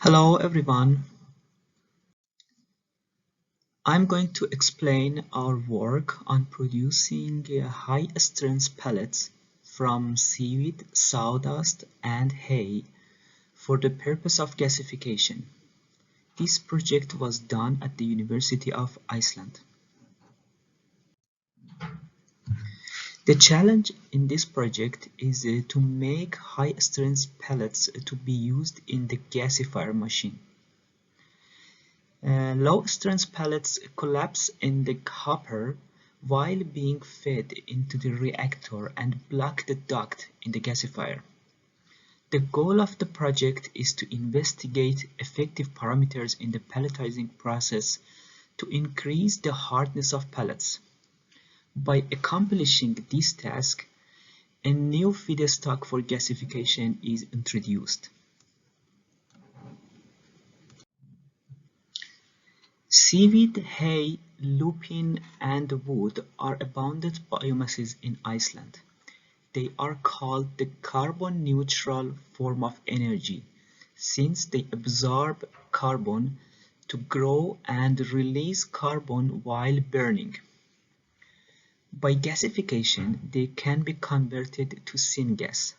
Hello everyone. I'm going to explain our work on producing high-strength pellets from seaweed, sawdust, and hay for the purpose of gasification. This project was done at the University of Iceland. The challenge in this project is to make high-strength pellets to be used in the gasifier machine. Low-strength pellets collapse in the hopper while being fed into the reactor and block the duct in the gasifier. The goal of the project is to investigate effective parameters in the pelletizing process to increase the hardness of pellets. By accomplishing this task, a new feedstock for gasification is introduced. Seaweed, hay, lupin, and wood are abundant biomasses in Iceland. They are called the carbon-neutral form of energy, since they absorb carbon to grow and release carbon while burning. By gasification, they can be converted to syngas.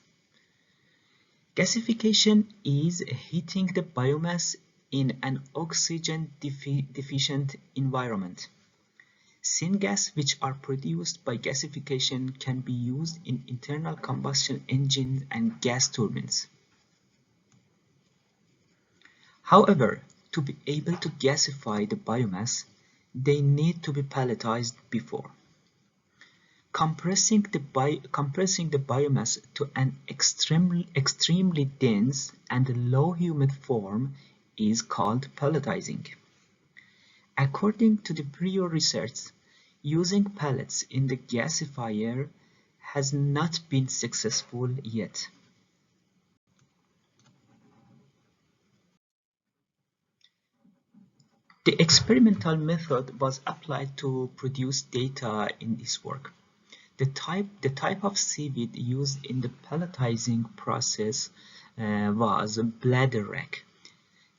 Gasification is heating the biomass in an oxygen-deficient environment. Syngas, which are produced by gasification, can be used in internal combustion engines and gas turbines. However, to be able to gasify the biomass, they need to be pelletized before. Compressing the biomass to an extremely dense and low humid form is called pelletizing. According to the prior research, using pellets in the gasifier has not been successful yet. The experimental method was applied to produce data in this work. The type of seaweed used in the pelletizing process was bladderwrack.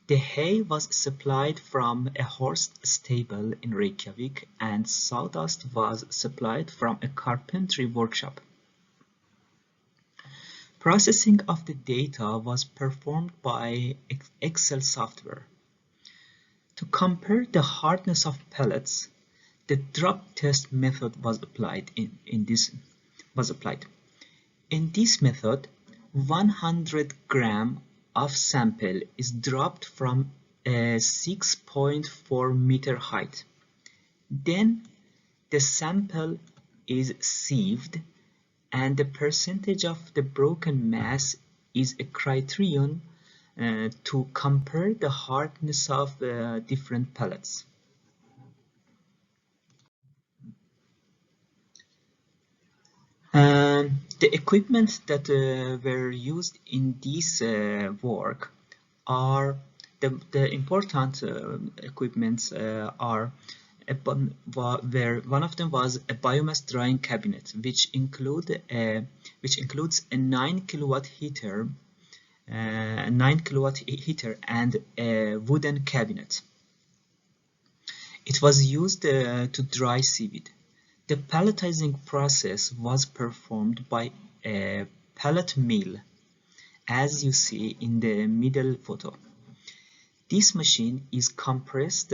The hay was supplied from a horse stable in Reykjavik, and sawdust was supplied from a carpentry workshop. Processing of the data was performed by Excel software. To compare the hardness of pellets, the drop test method was applied. In this method, 100 grams of sample is dropped from a 6.4 meter height. Then the sample is sieved, and the percentage of the broken mass is a criterion to compare the hardness of different pellets. The equipment that were used in this work are the important equipments are where one of them was a biomass drying cabinet, which includes a 9 kilowatt heater, and a wooden cabinet. It was used to dry seaweed. The pelletizing process was performed by a pellet mill, as you see in the middle photo. This machine is composed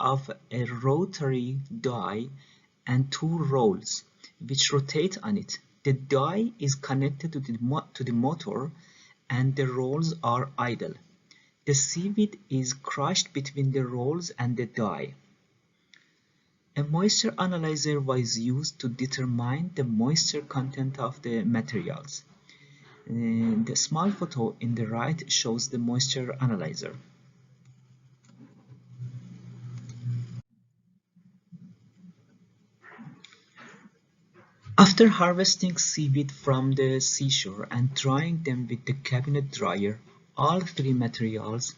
of a rotary die and two rolls, which rotate on it. The die is connected to the motor, and the rolls are idle. The seaweed is crushed between the rolls and the die. A moisture analyzer was used to determine the moisture content of the materials. The small photo in the right shows the moisture analyzer. After harvesting seaweed from the seashore and drying them with the cabinet dryer, all three materials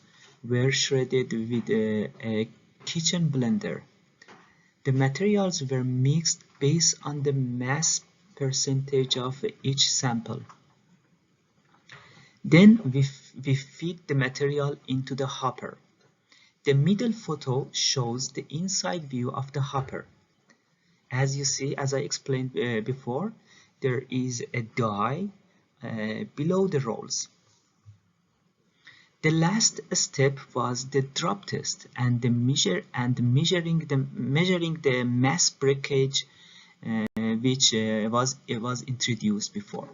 were shredded with a kitchen blender. The materials were mixed based on the mass percentage of each sample. Then we feed the material into the hopper. The middle photo shows the inside view of the hopper. As you see, as I explained before, there is a die below the rolls. The last step was the drop test and the measuring the mass breakage, which was introduced before.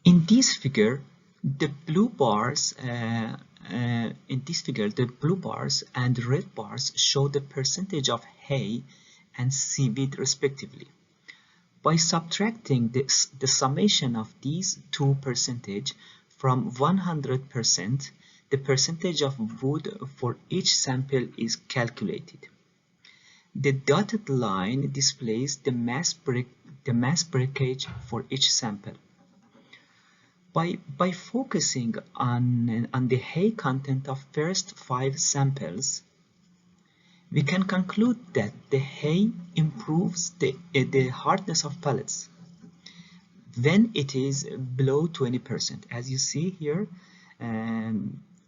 In this figure, the blue bars the blue bars and red bars show the percentage of hay and seaweed respectively. By subtracting the summation of these two percentage from 100%, the percentage of wood for each sample is calculated. The dotted line displays the mass breakage for each sample. By focusing on the hay content of first 5 samples, we can conclude that the hay improves the hardness of pellets when it is below 20%. As you see here,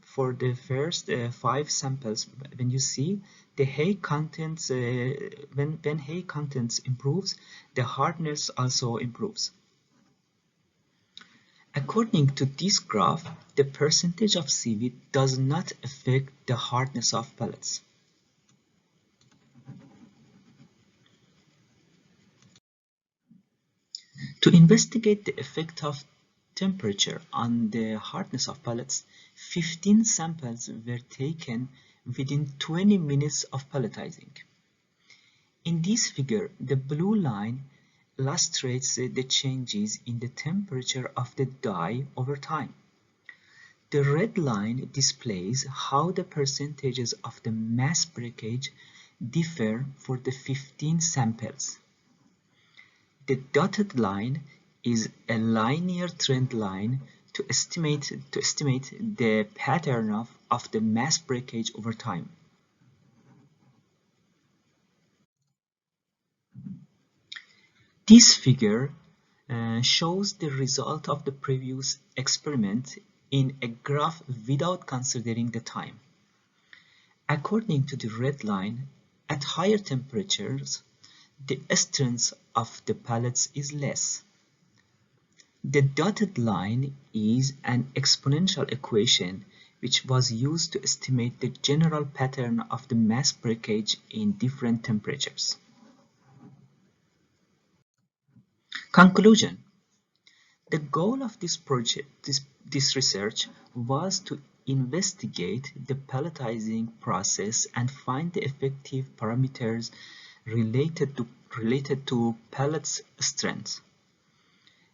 for the first 5 samples, when you see the hay contents, when hay contents improves, the hardness also improves. According to this graph, the percentage of seaweed does not affect the hardness of pellets. To investigate the effect of temperature on the hardness of pellets, 15 samples were taken within 20 minutes of pelletizing. In this figure, the blue line illustrates the changes in the temperature of the die over time. The red line displays how the percentages of the mass breakage differ for the 15 samples. The dotted line is a linear trend line to estimate the pattern of the mass breakage over time. This figure shows the result of the previous experiment in a graph without considering the time. According to the red line, at higher temperatures, the strength of the pellets is less. The dotted line is an exponential equation which was used to estimate the general pattern of the mass breakage in different temperatures. Conclusion. The goal of this project, this research, was to investigate the pelletizing process and find the effective parameters related to pellets strength.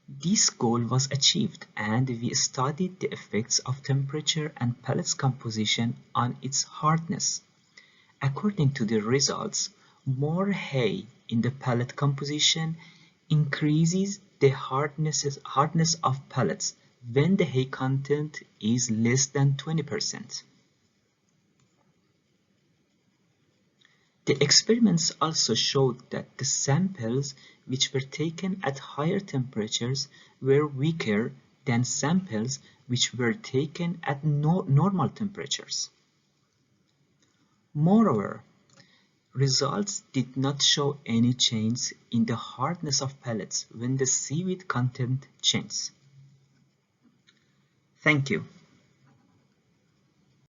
This goal was achieved, and we studied the effects of temperature and pellets composition on its hardness. According to the results, more hay in the pellet composition increases the hardness of pellets when the hay content is less than 20%. The experiments also showed that the samples which were taken at higher temperatures were weaker than samples which were taken at normal temperatures. Moreover, results did not show any change in the hardness of pellets when the seaweed content changed. Thank you.